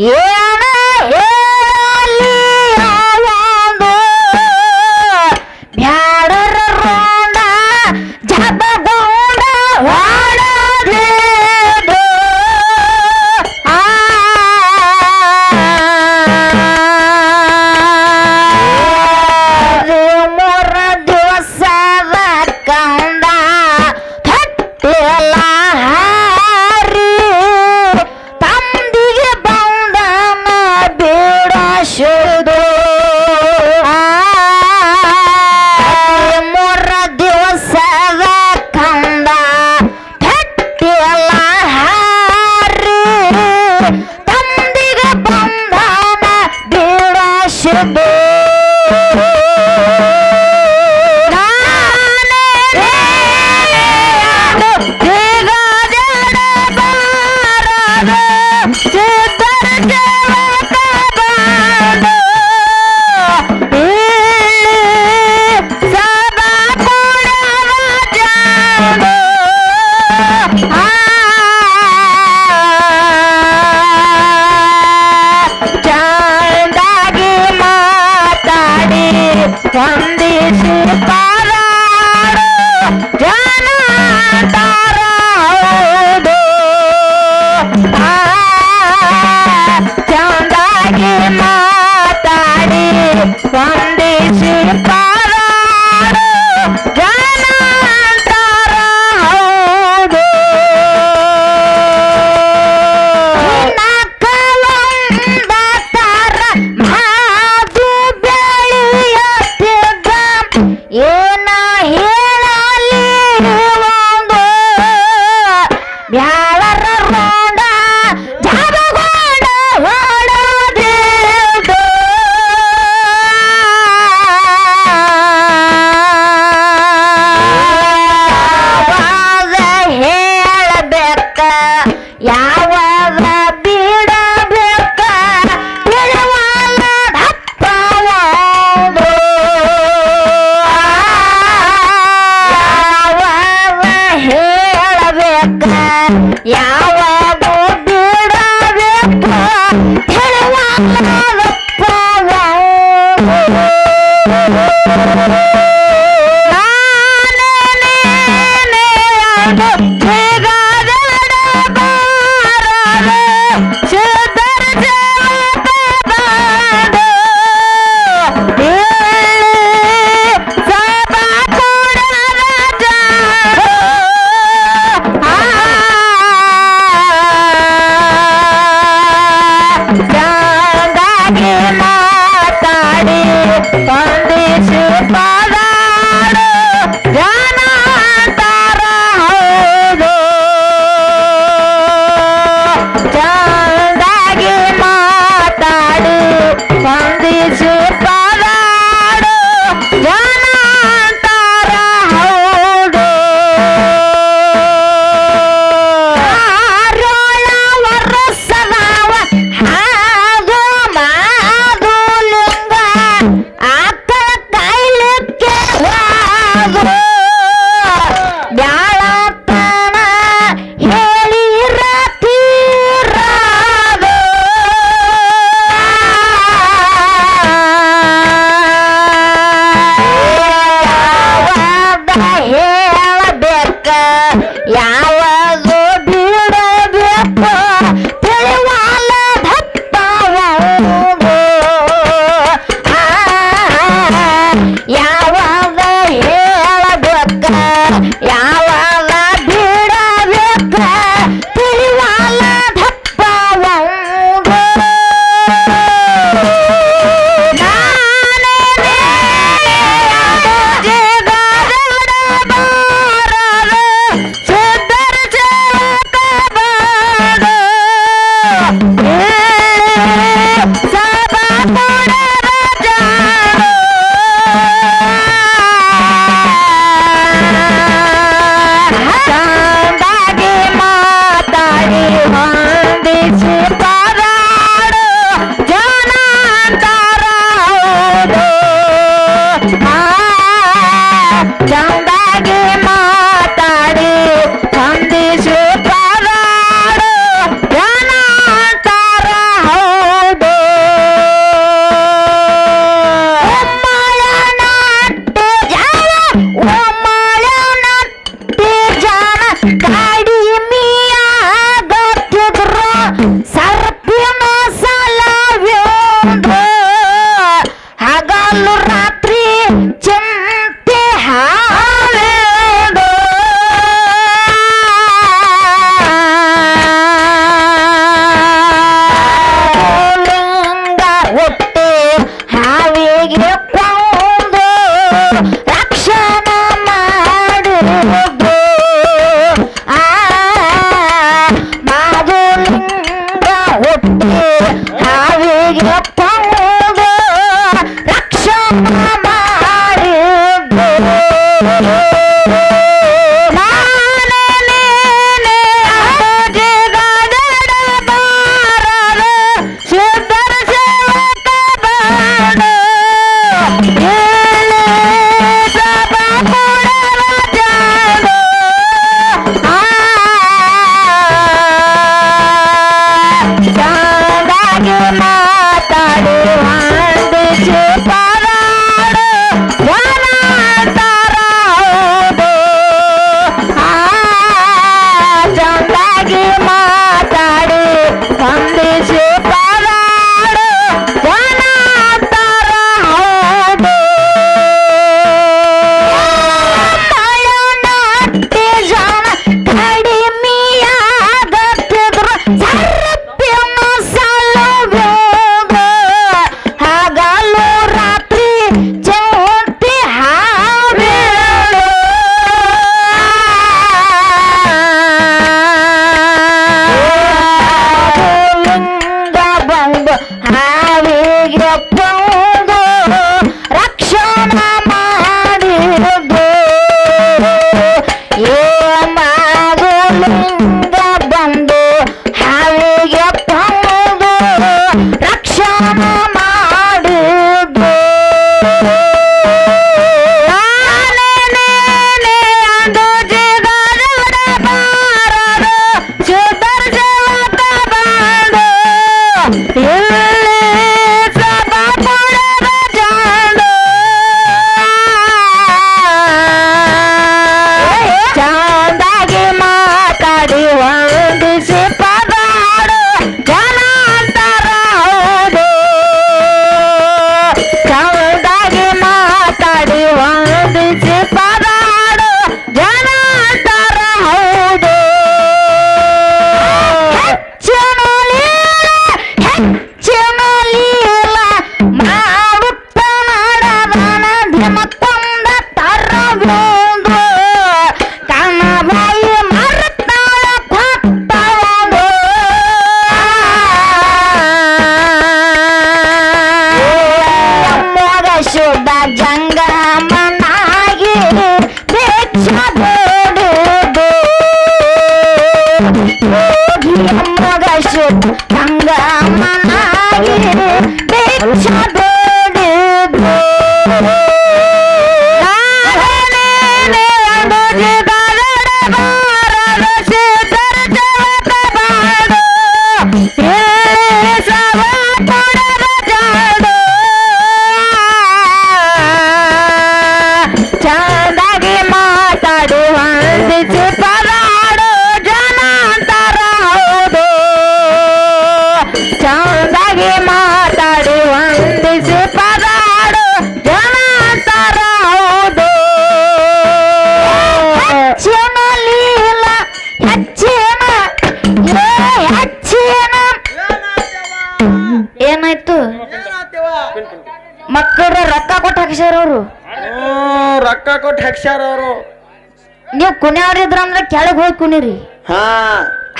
ಏನ ಹೇಳಲಿ ಒಂದು ಬ್ಯಾಡರ ರೋಣ ಜಪಗೊಂಡ ಹಾಡದೇದು ಮೂರ ದಿವಸದ ಕಂದ ತಟ್ಟಿಲ್ಲ ಹಾರಿ ತಂದಿಗೆ ಬಂದನ ಬಿಡಸುದು ಮೂರ ದಿವಸದ ಕಂದ ತಟ್ಟಿಲ್ಲ ಹಾರಿ ತಂದಿಗೆ ಬಂದನ ಬಿಡಸುದು ಚಂದಾಗಿ ಮಾತಾಡಿ ವಂದಿಸಿ ಪಾರಾಡು ಜನ ಹೌದು ಚಂದಾಗಿ ಮಾತಾಡಿ ವಂದಿಸಿ ಪಾರಾಡು ಜನ ಹೌದು ನಕಲಂದ ತರ ಮಾತು ಬೆಳೆಯುತ್ತಿದ್ದ ಏನ ಹೇಳಲಿ ಒಂದು ಬ್ಯಾಳರ ರೋಣ ಜಪಗೊಂಡ ಹೊಡೆದಿದ್ದು ಯಾವಾಗ ಹೇಳಬೇಕ ಯಾವಾಗ ಬಿಡಬೇಕ ತಿಳಿವಲ್ಲ ದಪ್ಪವಾದು ಯಾವಾಗ ಹೇಳಬೇಕ ಯಾವಾಗ ಬಿಡಬೇಕ ತಿಳಿವಲ್ಲ ದಪ್ಪವಾದು ಚಂದಾಗಿ ಮಾತಾಡಿ ವಂದಿಸಿ ಪಾರಾಡು ಜನ ಹೌದು ಚಂದ ಲಿಂಗ ಹುಟ್ಟಿ ಹಾವಿಗೆ ಪಂಗು ರಕ್ಷಣೆ ಮಾಡಿದ್ದು ಮಕ್ಕಳ ರೊಕ್ಕ ಕೊಟ್ಟು ಹಾಕ್ಸ್ಯಾರ ಅವರು ರೊಕ್ಕ ಕೊಟ್ಟು ಹಾಕ್ಸ್ಯಾರ ಅವರು ನೀವು ಕುಣಿಯಾಡಿದ್ರ ಅಂದ್ರೆ ಕೆಳಗ್ ಹೋಗಿ ಕುಣಿರಿ ಹಾ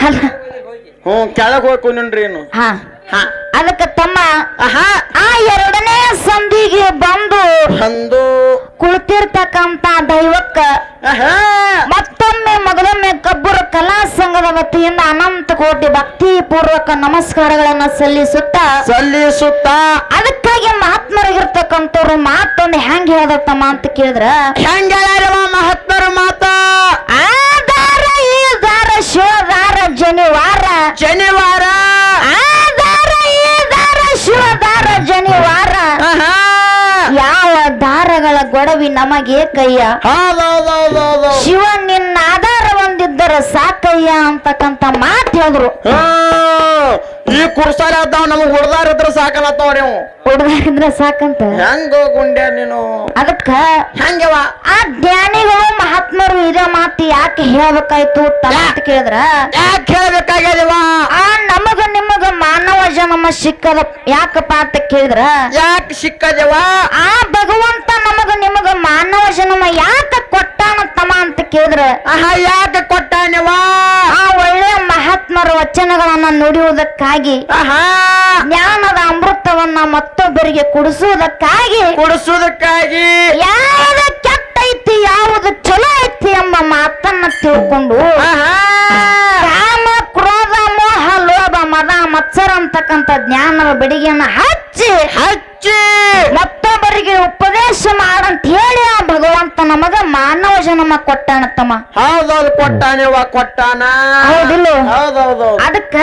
ಅಲ್ಲ ಕೆಳಗ್ ಹೋಗಿ ಕುಣಿನ್ರಿ ಏನು ಹಾ ಅದಕ್ಕೆ ತಮ್ಮ ಆ ಎರಡನೇ ಸಂಧಿಗೆ ಬಂದು ಕುಳಿತಿರ್ತಕ್ಕಂತ ದೈವಕ್ಕ ಮತ್ತೊಮ್ಮೆ ಮೊದಲೊಮ್ಮೆ ಕಬ್ಬುರ ಕಲಾ ಸಂಘದ ವತಿಯಿಂದ ಅನಂತ ಕೋಟಿ ಭಕ್ತಿ ಪೂರ್ವಕ ನಮಸ್ಕಾರಗಳನ್ನ ಸಲ್ಲಿಸುತ್ತ ಅದಕ್ಕಾಗಿ ಮಹಾತ್ಮರಿಗಿರ್ತಕ್ಕಂಥವ್ರು ಮಾತೊಂದು ಹೆಂಗ್ ಹೇಳ್ದತ್ತಮ್ಮ ಅಂತ ಕೇಳಿದ್ರ ಹೆಂಗ ಮಹಾತ್ಮರ ಮಾತ ಆಧಾರ ಈ ದಾರ ಶಿವದಾರ ಜನಿವಾರ ಆಧಾರ ಈ ದಾರ ಶಿವದಾರ ಜನಿವಾರ ಯಾವ ದಾರಗಳ ಗೊಡವಿ ನಮಗೆ ಕಯ್ಯ ಶಿವ ನಿನ್ನ ಆಧಾರ ಒಂದಿದ್ದರ ಸಾಕಯ್ಯ ಅಂತಕ್ಕಂತ ಮಾತು ಹೇಳಿದ್ರು ಈ ಕುರ್ಸಾಲ ಅದಾವ ನಮಗ್ ಹುಡ್ದಾರ ಇದ್ರ ಸಾಕನತ್ತ ನೀವು ಹುಡುಗರಿದ್ರೆ ಸಾಕಂತ ಹೆಂಗ ಗುಂಡ್ಯ ನೀನು ಅದಕ್ಕ ಹೆಂಗವ ಆ ಜ್ಞಾನಿಗಳು ಮಹಾತ್ಮರು ಇದೇ ಮಾತು ಯಾಕೆ ಹೇಳ್ಬೇಕಾಯ್ತು ಅಂತ ಕೇಳಿದ್ರ ಯಾಕೆ ಹೇಳ್ಬೇಕಾಗ್ಯದವ ಆ ನಮಗ ನಿಮಗ ಮಾನವ ಜನ್ಮ ಸಿಕ್ಕದ ಯಾಕಪ್ಪ ಅಂತ ಕೇಳಿದ್ರ ಯಾಕೆ ಸಿಕ್ಕದವ ಆ ಭಗವಂತ ನಮಗ ನಿಮಗ ಮಾನವ ಜನ್ಮ ಯಾಕೆ ಕೊಟ್ಟಾನ ತಮ್ಮ ಅಂತ ಕೇಳಿದ್ರ ಯಾಕೆ ಕೊಟ್ಟಾನವ ಆ ಒಳ್ಳೆ ಮಹಾತ್ಮ ಮಹಾತ್ಮರ ವಚನಗಳನ್ನ ನುಡಿಯುವುದಕ್ಕಾಗಿ ಜ್ಞಾನದ ಅಮೃತವನ್ನ ಮತ್ತೊಬ್ಬರಿಗೆ ಕುಡಿಸುವುದಕ್ಕಾಗಿ ಯಾವುದು ಕೆಟ್ಟ ಐತಿ ಯಾವುದು ಚಲೋ ಐತಿ ಎಂಬ ಮಾತನ್ನ ತಿಳ್ಕೊಂಡು ಕಾಮ ಕ್ರೋಧ ಮೋಹ ಲೋಭ ಮದ ಮತ್ಸರ ಅಂತಕ್ಕಂಥ ಜ್ಞಾನದ ಬೆಡಿಗೆಯನ್ನ ಹಚ್ಚಿ ಮತ್ತೊಬ್ಬರಿಗೆ ಉಪದೇಶ ಮಾಡಂತ ಹೇಳಿ ಆ ಭಗವಂತ ನಮಗ ಮಾನವ ಜನ್ಮ ಕೊಟ್ಟಾನ ತಮ್ಮ. ಹೌದೌದು ಕೊಟ್ಟಾನ ಹೌದಿಲ್ಲ? ಅದಕ್ಕ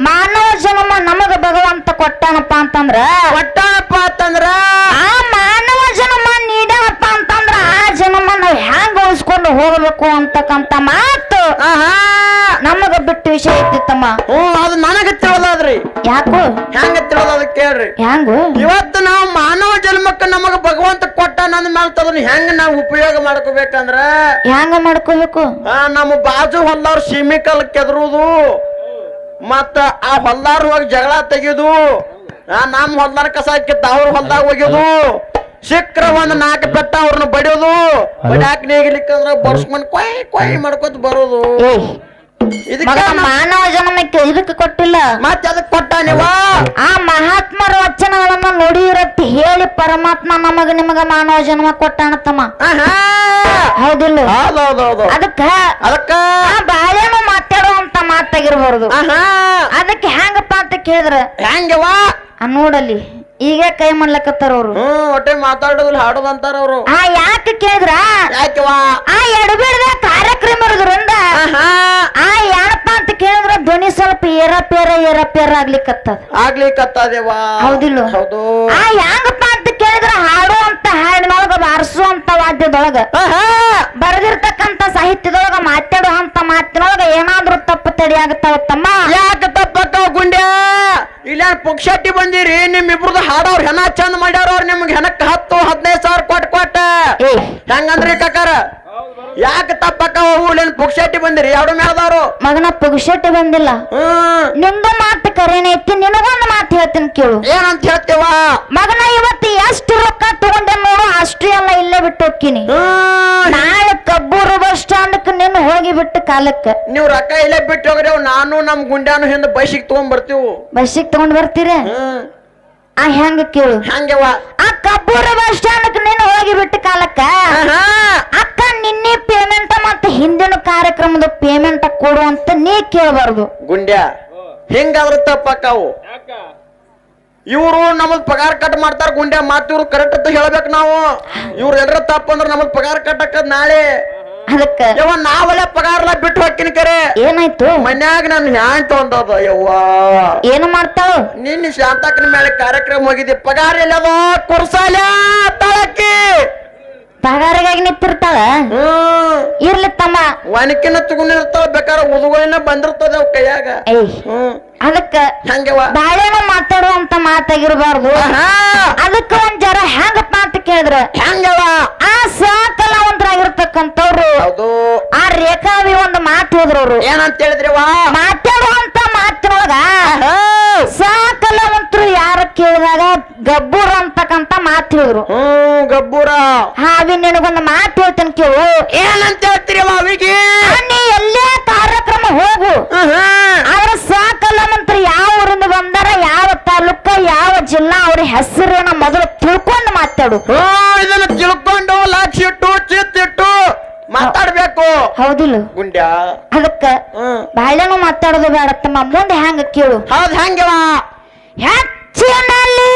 ಮಾನವ ಜನ್ಮ ನಮಗ ಭಗವಂತ ಕೊಟ್ಟಾನಪ್ಪ ಅಂತಂದ್ರ ಆ ಮಾನವ ಜನ್ಮ ನೀಡ್ಯಾನಪ್ಪ ಅಂತಂದ್ರ ಆ ಜನ್ಮ ನಾವ್ ಹ್ಯಾಂಗ ಉಳಿಸ್ಕೊಂಡು ಹೋಗ್ಬೇಕು ಅಂತಕ್ಕಂತ ಮಾತು ನಮಗ ಬಿಟ್ಟು ವಿಷಯ ಐತಿತ್ತಮ್ಮ. ಅದು ನನಗ ತಿಳಿದ್ರಿ. ಯಾಕೋ ಹೆಂಗ ತಿಳಿದ ಕೇಳ್ರಿ. ಹೆಂಗು ಇವತ್ತು ನಾವು ಮಾನವ ಜನ್ಮಕ್ಕ ನಮಗ ಭಗವಂತ ಕೊಟ್ಟಾನ ಅಂದ್ಮೇಲೆ ಹೆಂಗ ನಾವು ಉಪಯೋಗ ಮಾಡ್ಕೋಬೇಕಂದ್ರ ಹೆಂಗ ಮಾಡ್ಕೋಬೇಕು? ನಮ್ಮ ಬಾಜು ಹೊಲ್ದವ್ರ ಸೀಮಿಕಲ್ ಕೆದರುದು ಮತ್ತ ಆ ಹೊಲ್ದಾರ ಹೋಗಿ ಜಗಳ ತೆಗಿಯೋದು, ನಮ್ಮ ಹೊಲ್ದಾರ ಕಸ ಕಿತ್ತ ಅವ್ರ ಹೊಲ್ದಾಗ ಹೋಗ್ಯೋದು, ಸಿಕ್ಕ್ರ ಒಂದ್ 4 ಪೆಟ್ಟ ಅವ್ರನ್ನ ಬಡಿಯೋದು, ಬಡ್ಯಾಕ್ ನೀಗ್ಲಿಕ್ಕಂದ್ರ ಬರ್ಸ್ಕೊಂಡ್ ಕೊಯ್ ಮಾಡ್ಕೊತ ಬರೋದು. ಮಾನವ ಜನ್ಮಕ್ಕೆ ಇದಕ್ಕೆ ಕೊಟ್ಟಿಲ್ಲ, ಮತ್ತೆ ಅದಕ್ಕೆ ಕೊಟ್ಟ ನೀವ. ಆ ಮಹಾತ್ಮರ ವಚನಗಳನ್ನ ನುಡಿಯಿರತ್ತಿ ಹೇಳಿ ಪರಮಾತ್ಮ ನಮಗ ನಿಮಗ ಮಾನವ ಜನ್ಮ ಕೊಟ್ಟಾನತ್ತಮ್ಮ. ಹೌದಿಲ್ಲ? ಅದಕ್ಕ ಬಾಳೆನು ಮಾತಾಡುವಂತ ಮಾತಾಗಿರ್ಬಾರ್ದು. ಅದಕ್ಕೆ ಹೆಂಗಪ್ಪ ಅಂತ ಕೇಳಿದ್ರ ಹೆಂಗವ ನೋಡಲ್ಲಿ ಈಗ ಕೈ ಮಾಡ್ಲಕತ್ತಾರ ಅವ್ರು. ಒಟ್ಟೆ ಮಾತಾಡೋದಿಲ್ಲ ಹಾಡೋದಂತಾರ ಅವ್ರು. ಯಾಕೆ ಕೇಳಿದ್ರ ಆ ಎಡಬಿಡದ ಕಾರ್ಯಕ್ರಮ ಇರೋದ್ರಿಂದ ಏನಪ್ಪ ಅಂತ ಕೇಳಿದ್ರ ಧ್ವನಿ ಸ್ವಲ್ಪ ಏರಪೇರ ಆಗ್ಲಿಕ್ಕತ್ತದೇವಾ. ಹೌದಿಲ್ಲ? ಹೌದು. ಹೆಂಗಪ್ಪ ಅಂತ ಕೇಳಿದ್ರ ಹಾಡುವಂತ ಹಾಡಿನೊಳಗ ಬಾರಿಸುವಂತ ವಾದ್ಯದೊಳಗ ಬರೆದಿರ್ತಕ್ಕಂತ ಸಾಹಿತ್ಯದೊಳಗ ಮಾತಾಡುವಂತ ಮಾತಿನೊಳಗ ಏನಾದ್ರೂ ತಪ್ಪು ತಡಿ ಆಗತ್ತಾವ ತಮ್ಮ. ಯಾಕೆ ತಪ್ಪತ್ತಾವ ಗುಂಡ್ಯಾ? ಇಲ್ಲ ಪುಕ್ಷಟ್ಟಿ ಬಂದಿರಿ, ನಿಮ್ಮಿಬ್ರದ್ದು ಹಾಡವ್ರ ಹೆಣ ಚಂದ ಮಾಡ್ಯಾರ, ಅವ್ರ ನಿಮ್ಗೆ ಹೆಣಕ್ 10-15 ಸಾವಿರ ಕೊಟ್ಟ ಹೆಂಗಂದ್ರಿ ಕಾಕಾರ? ಯಾಕೆ ತಪ್ಪಕ್ಕವು? ಪುಕ್ಷಟ್ಟಿ ಬಂದಿರಿ ಎರಡು ಮೇಳದವ್ರು. ಮಗನ ಪುಕ್ಷಟ್ಟಿ ಬಂದಿಲ್ಲ, ನಿಂದು ಮಾತು ಕರೇನೈತಿ. ನಿನಗೊಂದು ಮಾತು ಹೇಳ್ತೀನಿ ಕೇಳು. ಏನಂತ ಹೇಳ್ತೇವ ಮಗನ? ಇವತ್ತು ಎಷ್ಟು ರೊಕ್ಕ ತಗೊಂಡೆ ನೋಡು, ಅಷ್ಟು ಎಲ್ಲ ಇಲ್ಲೇ ಬಿಟ್ಟು ಹೋಗ್ತೀನಿ. ನಾಳೆ ಕಬ್ಬೂರು ಬಸ್ ಸ್ಟಾಂಡ್ ನಿನ್ನ ಹೋಗಿ ಬಿಟ್ಟು ಕಾಲಕ್ಕೆ ನೀವು ರೊಕ್ಕ ಇಲ್ಲೇ ಬಿಟ್ಟು ಹೋಗ್ರಿ. ನಾನು ನಮ್ ಗುಂಡ್ಯಾನು ಹಿಂದ ಬಸ್ಸಿಗೆ ತಗೊಂಡ್ ಬರ್ತೀವಿ. ಬಸ್ಸಿಗೆ ತಗೊಂಡ್ ಬರ್ತೀರ? ಹೆಂಗ ಕೇಳು. ಹಂಗವ ಆ ಕಬ್ಬೂರು ಬಸ್ ಸ್ಟಾಂಡ್ ನೀನು ಹೋಗಿ ಬಿಟ್ಟು ಕಾಲಕ್ಕ ಅಕ್ಕ ನಿನ್ನೆ ಪೇಮೆಂಟ್ ಮತ್ತೆ ಹಿಂದಿನ ಕಾರ್ಯಕ್ರಮದ ಪೇಮೆಂಟ್ ಕೊಡು ಅಂತ ನೀ ಕೇಳಬಾರ್ದು. ಗುಂಡ್ಯಾ ಹಿಂಗಾದ್ರೂ ತಪ್ಪಕ್ಕಾವು. ಇವ್ರು ನಮಗ್ ಪಗಾರ ಕಟ್ ಮಾಡ್ತಾರ ಗುಂಡ್ಯಾ. ಮಾತು ಇವ್ರು ಕರೆಕ್ಟ್ ಅಂತ ಹೇಳ್ಬೇಕು ನಾವು. ಇವ್ರು ಎಲ್ಲರ ತಪ್ಪ ಅಂದ್ರೆ ನಮಗ್ ಪಗಾರ ಕಟ್ಟಕ್ಕ ನಾಳೆ ಅದಕ್ಕ ನಾವೆಲ್ಲ ಪಗಾರ ಬಿಟ್ಟು ಹೋಗ್ತೀನಿ. ಕರೆ ಏನಾಯ್ತು? ಮನ್ಯಾಗ ನನ್ ಹ್ಯಾಂಟ್ ಒಂದದ ಯವ್ವ ಏನು ಮಾಡ್ತಾಳು? ನಿನ್ನ ಶಾಂತಕ್ಕನ ಮೇಲೆ ಕಾರ್ಯಕ್ರಮ ಹೋಗಿದ್ದೆ. ಪಗಾರ ಎಲ್ಲದೋ ಕುರ್ಸಾಲ ತಳಕ್ಕಿ ಪಗಾರಿಗಾಗಿ ನಿಂತಿರ್ತಾಳ. ಇರ್ಲಿ ತಮ್ಮ, ಒನಕಿನ ತಗೊಂಡಿರ್ತಾಳ. ಬೇಕಾದ್ರೆ ಉದುಗಳಿನ ಬಂದಿರ್ತದ ಅವ್ ಕೈಯಾಗ. ಅದಕ್ಕ ಹಂಗವ ಬಾಳೆನೂ ಮಾತಾಡುವಂತ ಮಾತಾಗಿರ್ಬಾರ್ದು. ಅದಕ್ಕ ಒಂದ್ ಜರ ಹೆಂಗಪ್ಪ ಅಂತ ಕೇಳಿದ್ರ ಹೆಂಗವ ಆ ಸಕಲಾವಂತರಾಗಿರ್ತಕ್ಕಂಥವ್ರು ಆ ರೇಖಾವಿ ಒಂದು ಮಾತು ಹೇಳಿದ್ರು. ಏನಂತ ಹೇಳಿದ್ರಿವಾ? ಮಾತಾಡುವಂತ ಮಾತಿನೊಳಗ ಸಕಲಾವಂತರು ಯಾರ ಕೇಳಿದಾಗ ಗಬ್ಬೂರ ಅಂತಕ್ಕಂತ ಮಾತು ಹೇಳಿದ್ರು. ಗಬ್ಬೂರ ಹಾವಿ ನಿನಗೊಂದು ಮಾತು ಹೇಳ್ತೇನೆ ಕೇಳು. ಏನಂತ ಹೇಳ್ತೀರಿ ಅವಿಗೆ? ನೀ ಎಲ್ಲೇ ಕಾರ್ಯಕ್ರಮ ಹೋಗು, ಆದ್ರ ಸಕಲಾವಂತರು ಯಾವ ಊರಿಂದ ಬಂದಾರ, ಯಾವ ತಾಲೂಕ, ಯಾವ ಜಿಲ್ಲಾ, ಅವ್ರ ಹೆಸರನ್ನ ಮೊದಲು ತಿಳ್ಕೊಂಡು ಮಾತಾಡು. ಇದನ್ನ ತಿಳ್ಕೊಂಡು ಲಕ್ಷ ಇಟ್ಟು ಚಿತ್ತಿಟ್ಟು ಮಾತಾಡ್ಬೇಕು. ಹೌದಿಲ್ಲ ಗುಂಡ್ಯಾ? ಅದಕ್ಕ ಬಾಳೆನೂ ಮಾತಾಡೋದು ಬೇಡ ತಮ್ಮ. ಮುಂದೆ ಹೆಂಗ ಕೇಳು. ಹೌದ್ ಹೆಂಗವ? ಹೆಚ್ಚಿನಲ್ಲಿ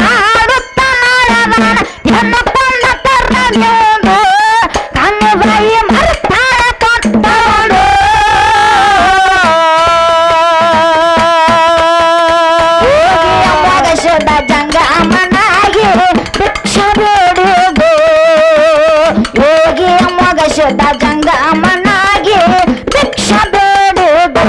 ಮಾಡುತ್ತ ಕಣ್ಣು ಬಾಯಿ ಮರ್ತಾಳ ಕೊಟ್ಟೋಡು ಶುದ್ಧ ಜಂಗಮನಾಗಿ ಭಿಕ್ಷ ಬೇಡುವುದು. ಯೋಗಿ ಮೊಗ ಶುದ್ಧ ಜಂಗಮನಾಗಿ ಭಿಕ್ಷ ಬೇಡುವುದು.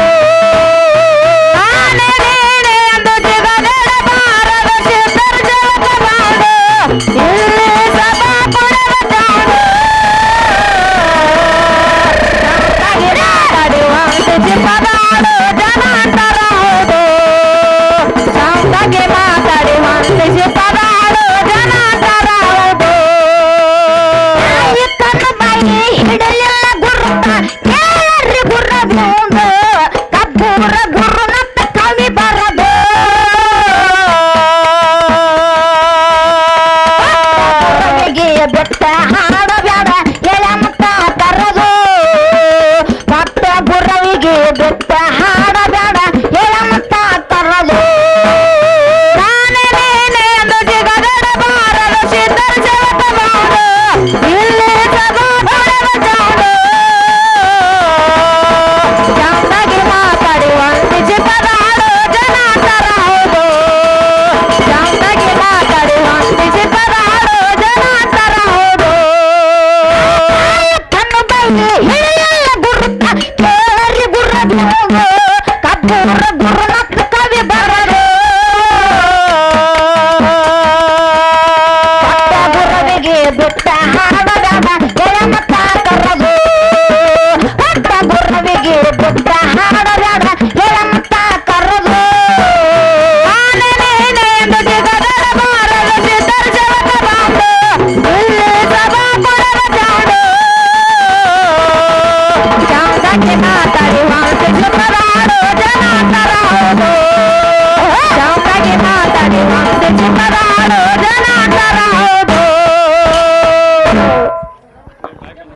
ಇಲ್ಲಿ ಗುರು ಗುರು